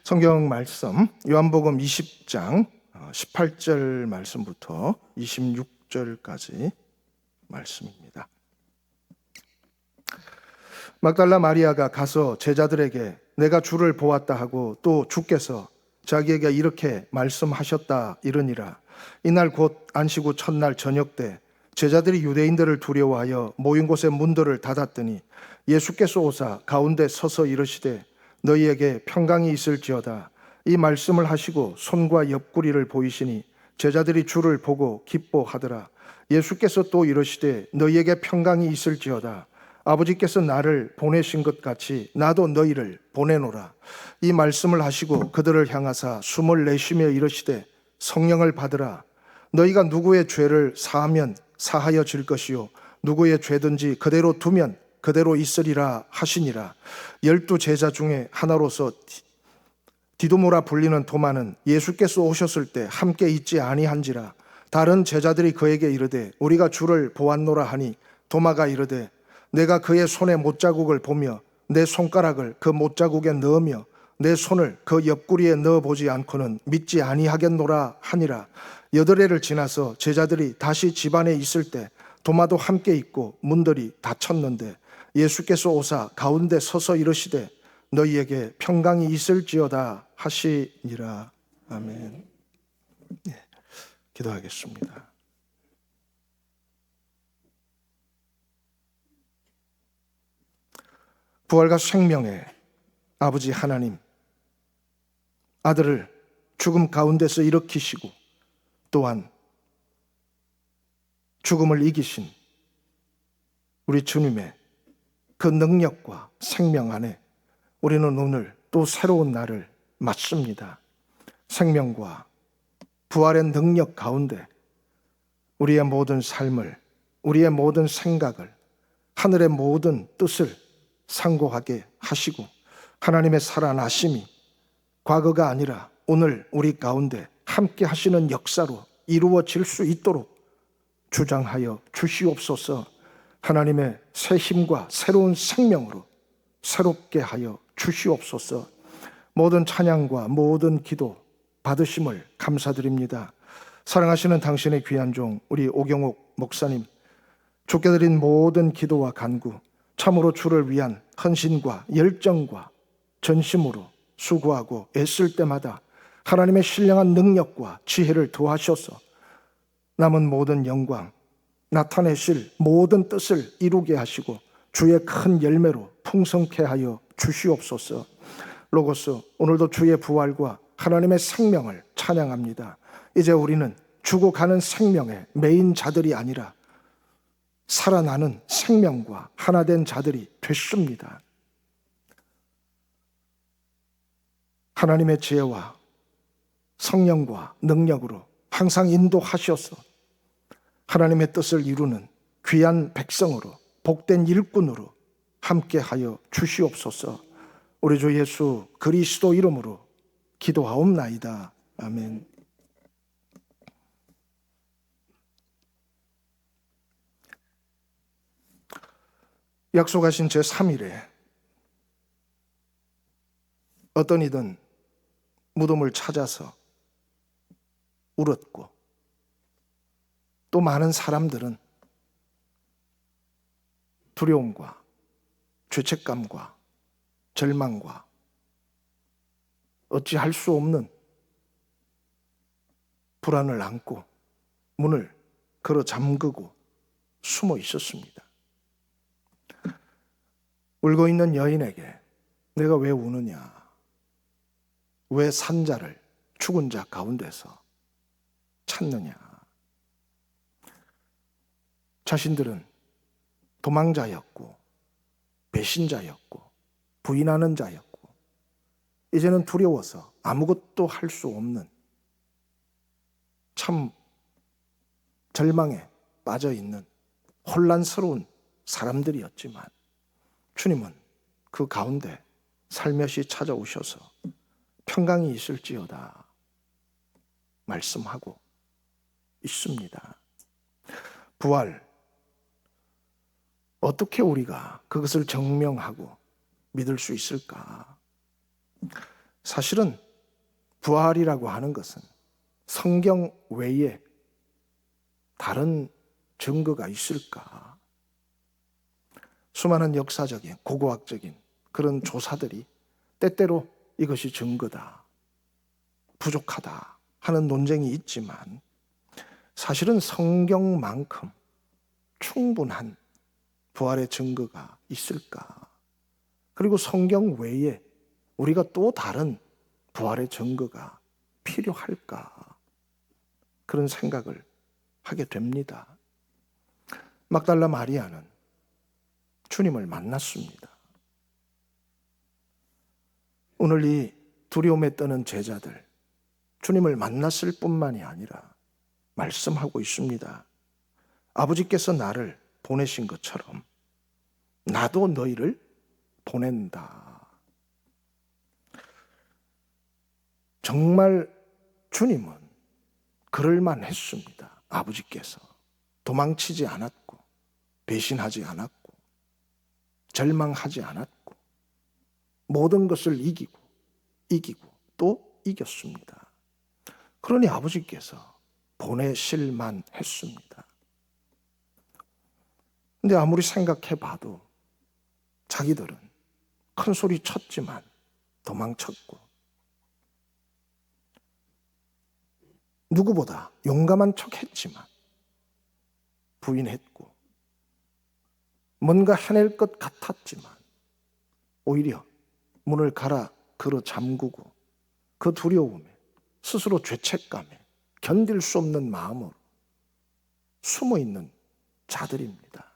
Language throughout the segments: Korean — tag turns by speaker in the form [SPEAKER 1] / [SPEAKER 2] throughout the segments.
[SPEAKER 1] 성경 말씀 요한복음 20장 18절 말씀부터 26절까지 말씀입니다. 막달라 마리아가 가서 제자들에게 내가 주를 보았다 하고 또 주께서 자기에게 이렇게 말씀하셨다 이르니라. 이날 곧 안식 후 첫날 저녁 때 제자들이 유대인들을 두려워하여 모인 곳의 문들을 닫았더니 예수께서 오사 가운데 서서 이르시되 너희에게 평강이 있을지어다. 이 말씀을 하시고 손과 옆구리를 보이시니 제자들이 주를 보고 기뻐하더라. 예수께서 또 이르시되 너희에게 평강이 있을지어다. 아버지께서 나를 보내신 것 같이 나도 너희를 보내노라. 이 말씀을 하시고 그들을 향하사 숨을 내쉬며 이르시되 성령을 받으라. 너희가 누구의 죄를 사하면 사하여 질 것이요 누구의 죄든지 그대로 두면 그대로 있으리라 하시니라. 12 제자 중에 하나로서 디도모라 불리는 도마는 예수께서 오셨을 때 함께 있지 아니한지라. 다른 제자들이 그에게 이르되 우리가 주를 보았노라 하니 도마가 이르되 내가 그의 손에 못자국을 보며 내 손가락을 그 못자국에 넣으며 내 손을 그 옆구리에 넣어보지 않고는 믿지 아니하겠노라 하니라. 8해를 지나서 제자들이 다시 집안에 있을 때 도마도 함께 있고 문들이 닫혔는데 예수께서 오사 가운데 서서 이르시되 너희에게 평강이 있을지어다 하시니라. 아멘. 기도하겠습니다. 부활과 생명의 아버지 하나님, 아들을 죽음 가운데서 일으키시고 또한 죽음을 이기신 우리 주님의 그 능력과 생명 안에 우리는 오늘 또 새로운 날을 맞습니다. 생명과 부활의 능력 가운데 우리의 모든 삶을, 우리의 모든 생각을, 하늘의 모든 뜻을 상고하게 하시고 하나님의 살아나심이 과거가 아니라 오늘 우리 가운데 함께 하시는 역사로 이루어질 수 있도록 주장하여 주시옵소서. 하나님의 새 힘과 새로운 생명으로 새롭게 하여 주시옵소서. 모든 찬양과 모든 기도 받으심을 감사드립니다. 사랑하시는 당신의 귀한 종 우리 오경옥 목사님, 주께 드린 모든 기도와 간구 참으로 주를 위한 헌신과 열정과 전심으로 수고하고 애쓸 때마다 하나님의 신령한 능력과 지혜를 더하셔서 남은 모든 영광, 나타내실 모든 뜻을 이루게 하시고 주의 큰 열매로 풍성케 하여 주시옵소서. 로고스, 오늘도 주의 부활과 하나님의 생명을 찬양합니다. 이제 우리는 죽어가는 생명의 메인 자들이 아니라 살아나는 생명과 하나 된 자들이 됐습니다. 하나님의 지혜와 성령과 능력으로 항상 인도하셔서 하나님의 뜻을 이루는 귀한 백성으로 복된 일꾼으로 함께하여 주시옵소서. 우리 주 예수 그리스도 이름으로 기도하옵나이다. 아멘. 약속하신 제3일에 어떤 이든 무덤을 찾아서 울었고 또 많은 사람들은 두려움과 죄책감과 절망과 어찌할 수 없는 불안을 안고 문을 걸어 잠그고 숨어 있었습니다. 울고 있는 여인에게 내가 왜 우느냐? 왜 산자를 죽은 자 가운데서 찾느냐? 자신들은 도망자였고 배신자였고 부인하는 자였고 이제는 두려워서 아무것도 할 수 없는 참 절망에 빠져있는 혼란스러운 사람들이었지만 주님은 그 가운데 살며시 찾아오셔서 평강이 있을지어다 말씀하고 있습니다. 부활, 어떻게 우리가 그것을 증명하고 믿을 수 있을까? 사실은 부활이라고 하는 것은 성경 외에 다른 증거가 있을까? 수많은 역사적인, 고고학적인 그런 조사들이 때때로 이것이 증거다, 부족하다 하는 논쟁이 있지만 사실은 성경만큼 충분한 부활의 증거가 있을까? 그리고 성경 외에 우리가 또 다른 부활의 증거가 필요할까? 그런 생각을 하게 됩니다. 막달라 마리아는 주님을 만났습니다. 오늘 이 두려움에 떠는 제자들, 주님을 만났을 뿐만이 아니라 말씀하고 있습니다. 아버지께서 나를 보내신 것처럼 나도 너희를 보낸다. 정말 주님은 그럴만 했습니다. 아버지께서 도망치지 않았고, 배신하지 않았고, 절망하지 않았고, 모든 것을 이기고 또 이겼습니다. 그러니 아버지께서 보내실만 했습니다. 근데 아무리 생각해 봐도 자기들은 큰 소리 쳤지만 도망쳤고, 누구보다 용감한 척 했지만 부인했고, 뭔가 해낼 것 같았지만 오히려 문을 걸어 잠그고 그 두려움에, 스스로 죄책감에 견딜 수 없는 마음으로 숨어 있는 자들입니다.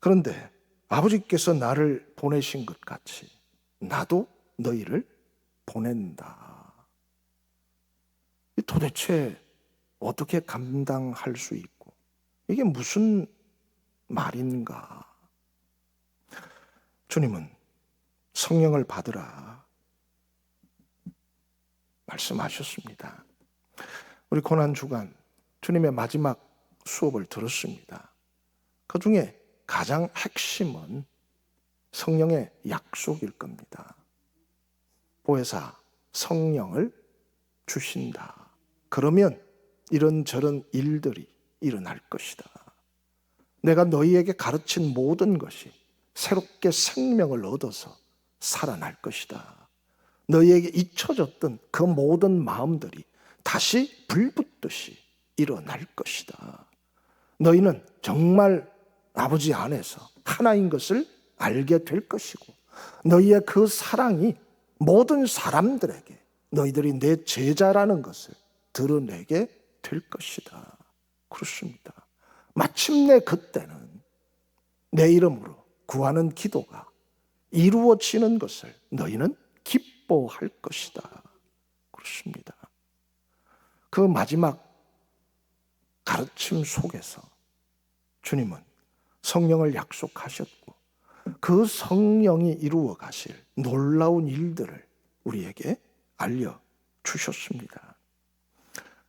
[SPEAKER 1] 그런데 아버지께서 나를 보내신 것 같이 나도 너희를 보낸다. 도대체 어떻게 감당할 수 있고 이게 무슨 말인가? 주님은 성령을 받으라 말씀하셨습니다. 우리 고난주간 주님의 마지막 수업을 들었습니다. 그 중에 가장 핵심은 성령의 약속일 겁니다. 보혜사 성령을 주신다. 그러면 이런저런 일들이 일어날 것이다. 내가 너희에게 가르친 모든 것이 새롭게 생명을 얻어서 살아날 것이다. 너희에게 잊혀졌던 그 모든 마음들이 다시 불붙듯이 일어날 것이다. 너희는 정말 아버지 안에서 하나인 것을 알게 될 것이고, 너희의 그 사랑이 모든 사람들에게 너희들이 내 제자라는 것을 드러내게 될 것이다. 그렇습니다. 마침내 그때는 내 이름으로 구하는 기도가 이루어지는 것을 너희는 기뻐할 것이다. 그렇습니다. 그 마지막 가르침 속에서 주님은 성령을 약속하셨고, 그 성령이 이루어 가실 놀라운 일들을 우리에게 알려주셨습니다.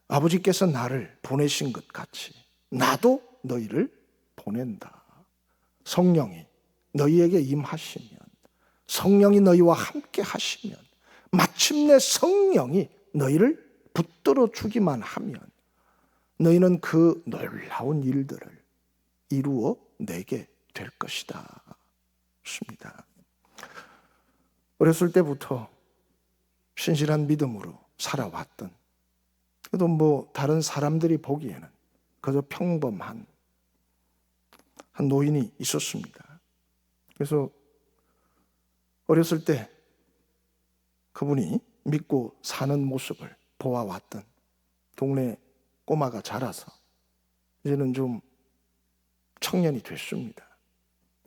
[SPEAKER 1] 아버지께서 나를 보내신 것 같이 나도 너희를 보낸다. 성령이 너희에게 임하시면, 성령이 너희와 함께 하시면, 마침내 성령이 너희를 붙들어 주기만 하면 너희는 그 놀라운 일들을 이루어 내게 될 것이다. 그렇습니다. 어렸을 때부터 신실한 믿음으로 살아왔던, 그래도 다른 사람들이 보기에는 그저 평범한 한 노인이 있었습니다. 그래서 어렸을 때 그분이 믿고 사는 모습을 보아왔던 동네 꼬마가 자라서 이제는 좀 청년이 됐습니다.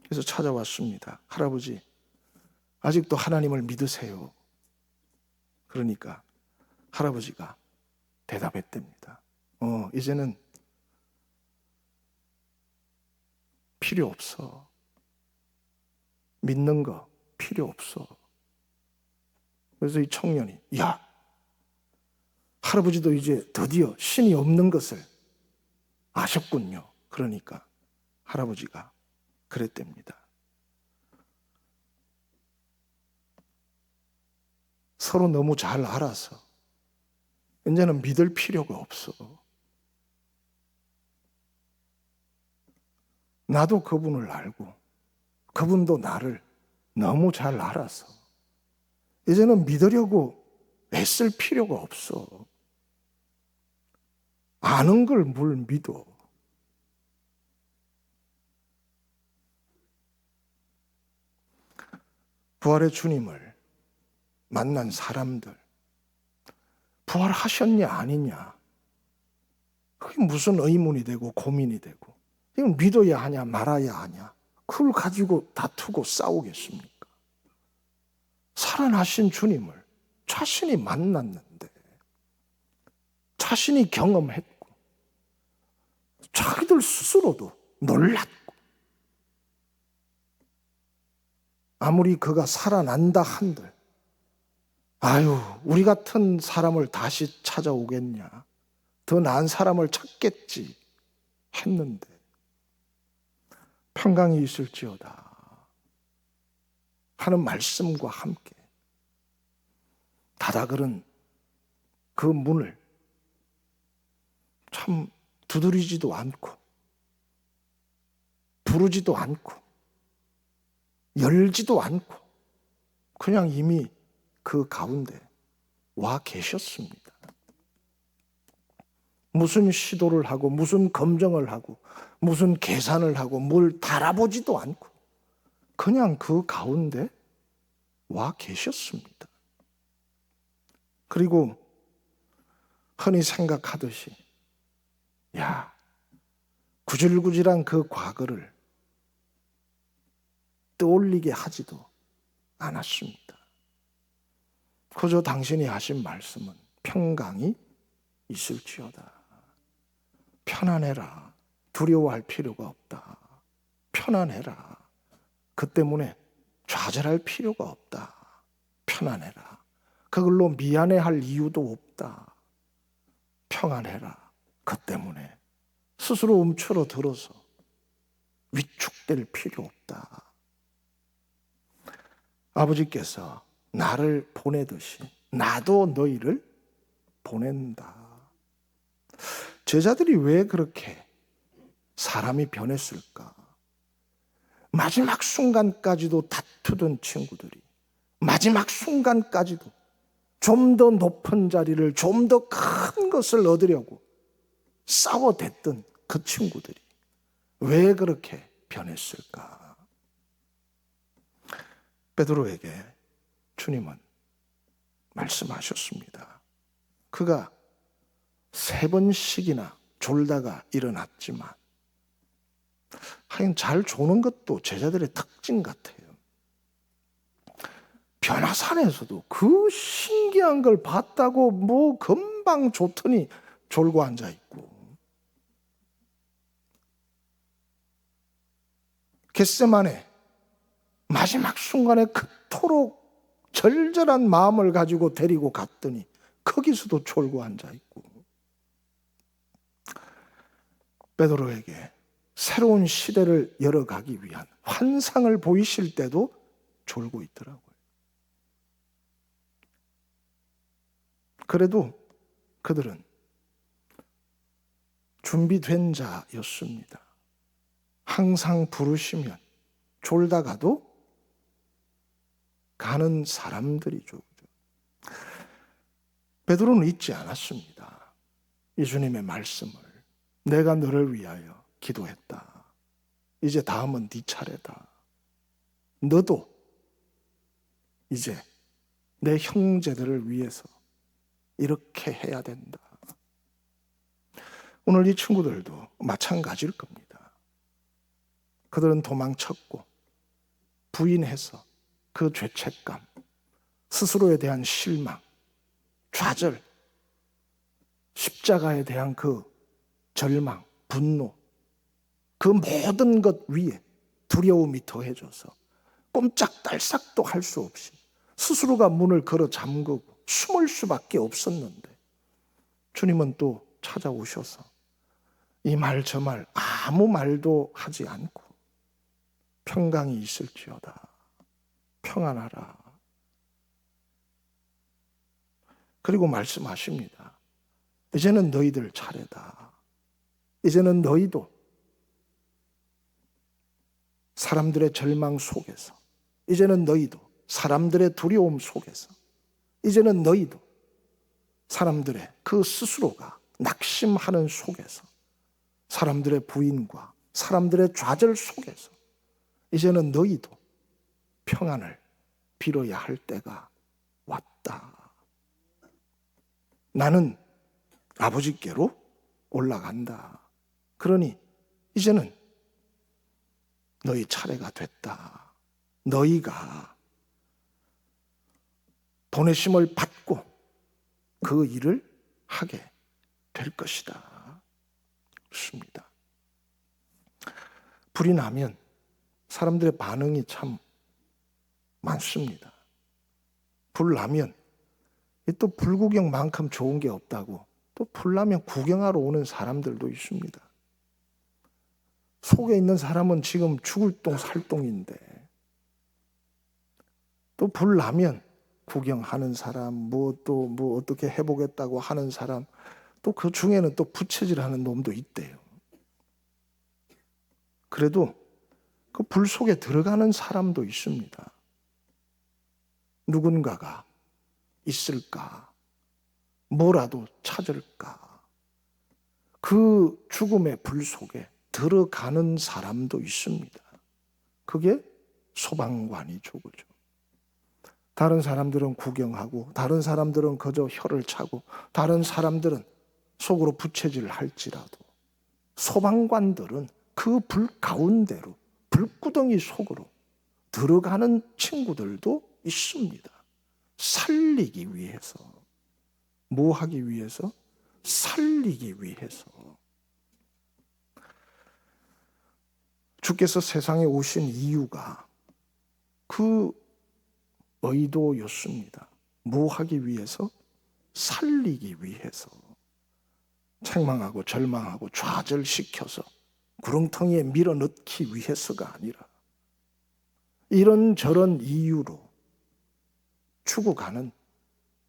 [SPEAKER 1] 그래서 찾아왔습니다. 할아버지, 아직도 하나님을 믿으세요? 그러니까 할아버지가 대답했답니다. 이제는 필요 없어. 믿는 거 필요 없어. 그래서 이 청년이, 야, 할아버지도 이제 드디어 신이 없는 것을 아셨군요. 그러니까 할아버지가 그랬답니다. 서로 너무 잘 알아서 이제는 믿을 필요가 없어. 나도 그분을 알고 그분도 나를 너무 잘 알아서 이제는 믿으려고 애쓸 필요가 없어. 아는 걸 뭘 믿어. 부활의 주님을 만난 사람들, 부활하셨냐 아니냐, 그게 무슨 의문이 되고 고민이 되고, 이건 믿어야 하냐 말아야 하냐, 그걸 가지고 다투고 싸우겠습니까? 살아나신 주님을 자신이 만났는데, 자신이 경험했고, 자기들 스스로도 놀랐고, 아무리 그가 살아난다 한들 아유, 우리 같은 사람을 다시 찾아오겠냐, 더 나은 사람을 찾겠지 했는데 평강이 있을지어다 하는 말씀과 함께 다다글은 그 문을 참 두드리지도 않고 부르지도 않고 열지도 않고 그냥 이미 그 가운데 와 계셨습니다. 무슨 시도를 하고 무슨 검증을 하고 무슨 계산을 하고 뭘 달아보지도 않고 그냥 그 가운데 와 계셨습니다. 그리고 흔히 생각하듯이 야, 구질구질한 그 과거를 떠올리게 하지도 않았습니다. 그저 당신이 하신 말씀은 평강이 있을지어다. 편안해라. 두려워할 필요가 없다. 편안해라. 그 때문에 좌절할 필요가 없다. 편안해라. 그걸로 미안해할 이유도 없다. 평안해라. 그 때문에 스스로 움츠러들어서 위축될 필요 없다. 아버지께서 나를 보내듯이 나도 너희를 보낸다. 제자들이 왜 그렇게 사람이 변했을까? 마지막 순간까지도 다투던 친구들이 마지막 순간까지도 좀 더 높은 자리를, 좀 더 큰 것을 얻으려고 싸워댔던 그 친구들이 왜 그렇게 변했을까? 베드로에게 주님은 말씀하셨습니다. 그가 3번씩이나 졸다가 일어났지만 하여간 잘 조는 것도 제자들의 특징 같아요. 변화산에서도 그 신기한 걸 봤다고 뭐 금방 좋더니 졸고 앉아있고, 겟세마네 마지막 순간에 그토록 절절한 마음을 가지고 데리고 갔더니 거기서도 졸고 앉아있고, 베드로에게 새로운 시대를 열어가기 위한 환상을 보이실 때도 졸고 있더라고요. 그래도 그들은 준비된 자였습니다. 항상 부르시면 졸다가도 가는 사람들이죠. 베드로는 잊지 않았습니다. 예수님의 말씀을. 내가 너를 위하여 기도했다. 이제 다음은 네 차례다. 너도 이제 내 형제들을 위해서 이렇게 해야 된다. 오늘 이 친구들도 마찬가지일 겁니다. 그들은 도망쳤고 부인해서 그 죄책감, 스스로에 대한 실망, 좌절, 십자가에 대한 그 절망, 분노, 그 모든 것 위에 두려움이 더해져서 꼼짝달싹도 할 수 없이 스스로가 문을 걸어 잠그고 숨을 수밖에 없었는데 주님은 또 찾아오셔서 이 말 저 말 아무 말도 하지 않고 평강이 있을지어다. 평안하라. 그리고 말씀하십니다. 이제는 너희들 차례다. 이제는 너희도 사람들의 절망 속에서, 이제는 너희도 사람들의 두려움 속에서, 이제는 너희도 사람들의 그 스스로가 낙심하는 속에서, 사람들의 부인과 사람들의 좌절 속에서 이제는 너희도 평안을 빌어야 할 때가 왔다. 나는 아버지께로 올라간다. 그러니 이제는 너희 차례가 됐다. 너희가 보내심을 받고 그 일을 하게 될 것이다. 그렇습니다. 불이 나면 사람들의 반응이 참 많습니다. 불 나면 또 불구경만큼 좋은 게 없다고 또 불 나면 구경하러 오는 사람들도 있습니다. 속에 있는 사람은 지금 죽을 똥 살 똥인데 또 불 나면 구경하는 사람, 뭐 어떻게 해보겠다고 하는 사람, 또 그 중에는 또 부채질하는 놈도 있대요. 그래도 그 불 속에 들어가는 사람도 있습니다. 누군가가 있을까? 뭐라도 찾을까? 그 죽음의 불 속에 들어가는 사람도 있습니다. 그게 소방관이죠, 그죠? 다른 사람들은 구경하고, 다른 사람들은 그저 혀를 차고, 다른 사람들은 속으로 부채질을 할지라도 소방관들은 그 불 가운데로, 불구덩이 속으로 들어가는 친구들도 있습니다. 살리기 위해서. 뭐 하기 위해서? 살리기 위해서. 주께서 세상에 오신 이유가 그 의도였습니다. 뭐 하기 위해서? 살리기 위해서. 책망하고 절망하고 좌절시켜서 구렁텅이에 밀어넣기 위해서가 아니라 이런저런 이유로 죽어가는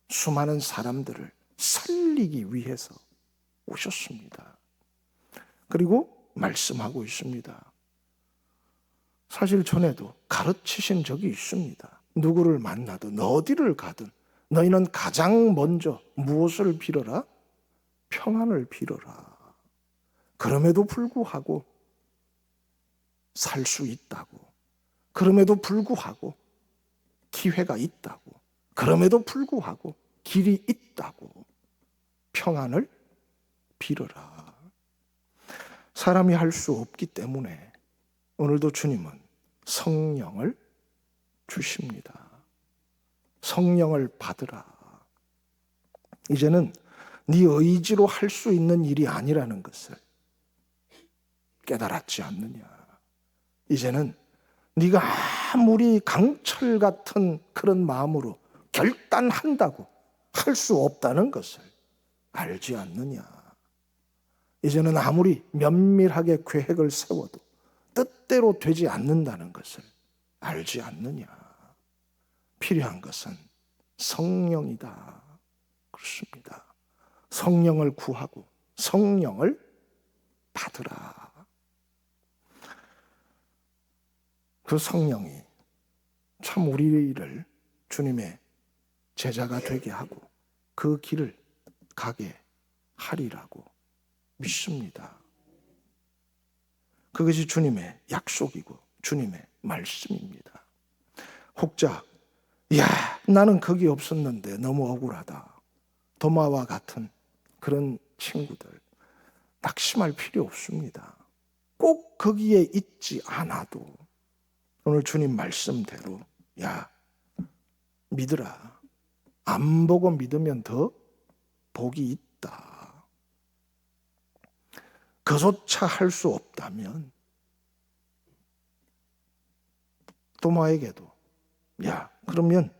[SPEAKER 1] 수많은 사람들을 살리기 위해서 오셨습니다. 그리고 말씀하고 있습니다. 사실 전에도 가르치신 적이 있습니다. 누구를 만나든 어디를 가든 너희는 가장 먼저 무엇을 빌어라? 평안을 빌어라. 그럼에도 불구하고 살 수 있다고. 그럼에도 불구하고 기회가 있다고. 그럼에도 불구하고 길이 있다고. 평안을 빌어라. 사람이 할 수 없기 때문에 오늘도 주님은 성령을 주십니다. 성령을 받으라. 이제는 네 의지로 할 수 있는 일이 아니라는 것을 깨달았지 않느냐. 이제는 네가 아무리 강철 같은 그런 마음으로 결단한다고 할 수 없다는 것을 알지 않느냐. 이제는 아무리 면밀하게 계획을 세워도 뜻대로 되지 않는다는 것을 알지 않느냐. 필요한 것은 성령이다. 그렇습니다. 성령을 구하고 성령을 받으라. 그 성령이 참 우리를 주님의 제자가 되게 하고 그 길을 가게 하리라고 믿습니다. 그것이 주님의 약속이고 주님의 말씀입니다. 혹자 야, 나는 거기 없었는데 너무 억울하다. 도마와 같은 그런 친구들 낙심할 필요 없습니다. 꼭 거기에 있지 않아도 오늘 주님 말씀대로 야, 믿으라. 안 보고 믿으면 더 복이 있다. 그조차 할 수 없다면 도마에게도 야, 그러면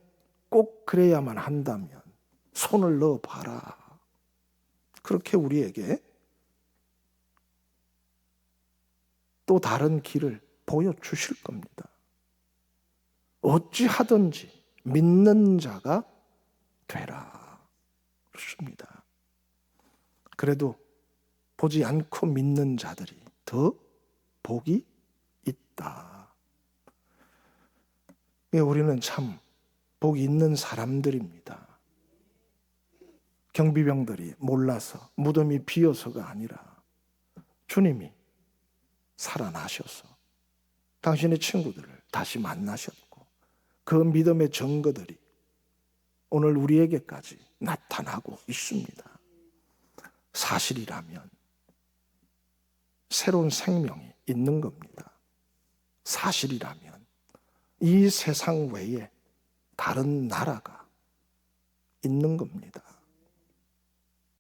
[SPEAKER 1] 꼭 그래야만 한다면 손을 넣어봐라. 그렇게 우리에게 또 다른 길을 보여주실 겁니다. 어찌하든지 믿는 자가 되라. 없습니다. 그래도 보지 않고 믿는 자들이 더 복이 있다. 우리는 참 복이 있는 사람들입니다. 경비병들이 몰라서 무덤이 비어서가 아니라 주님이 살아나셔서 당신의 친구들을 다시 만나셨고 그 믿음의 증거들이 오늘 우리에게까지 나타나고 있습니다. 사실이라면 새로운 생명이 있는 겁니다. 사실이라면 이 세상 외에 다른 나라가 있는 겁니다.